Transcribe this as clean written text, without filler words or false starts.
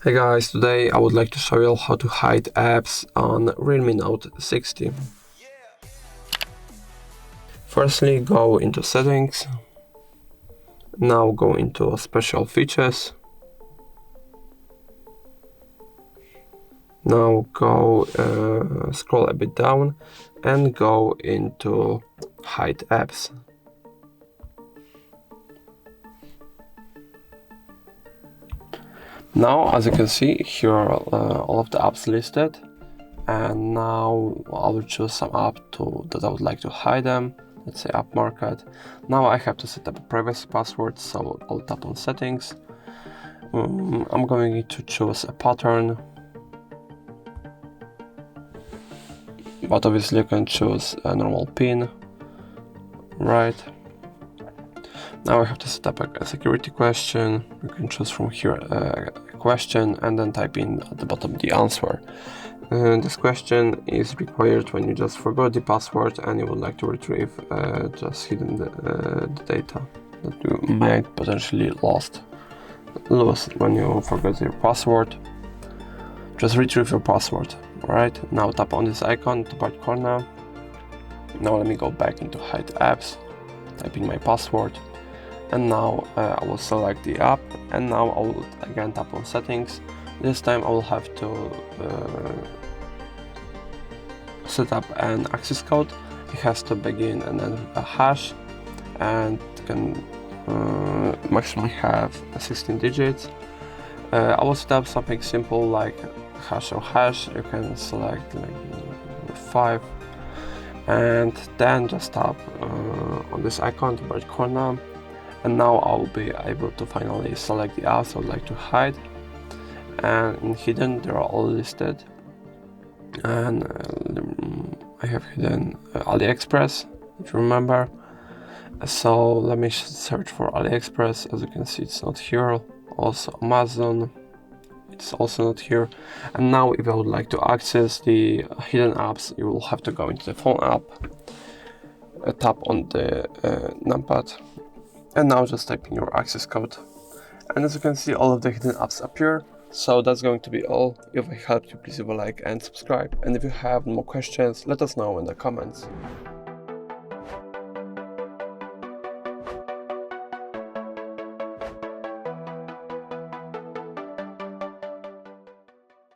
Hey guys, today I would like to show you how to hide apps on REALME Note 60. Firstly, go into settings. Now go into special features. Now go scroll a bit down and go into hide apps. Now, as you can see, here are all of the apps listed, and now I will choose some app that I would like to hide them. Let's say App Market. Now I have to set up a privacy password, so I'll tap on settings. I'm going to choose a pattern, but obviously you can choose a normal PIN, right? Now I have to set up a security question. You can choose from here a question and then type in at the bottom the answer. This question is required when you just forgot the password and you would like to retrieve just hidden the data that you might potentially lose when you forget your password. Just retrieve your password. Alright, now tap on this icon top right corner. Now let me go back into hide apps, type in my password, and now I will select the app, and now I will again tap on settings. This time I will have to set up an access code. It has to begin and then a hash, and can maximally have 16 digits. I will set up something simple like hash or hash. You can select like 5, and then just tap on this icon top right corner, and now I will be able to finally select the apps I would like to hide. And in hidden, they are all listed, and I have hidden AliExpress, if you remember. So let me search for AliExpress. As you can see, it's not here. Also Amazon, it's also not here. And now if I would like to access the hidden apps, you will have to go into the phone app, tap on the numpad, and now just type in your access code. And as you can see, all of the hidden apps appear. So that's going to be all. If I helped you, please leave a like and subscribe. And if you have more questions, let us know in the comments.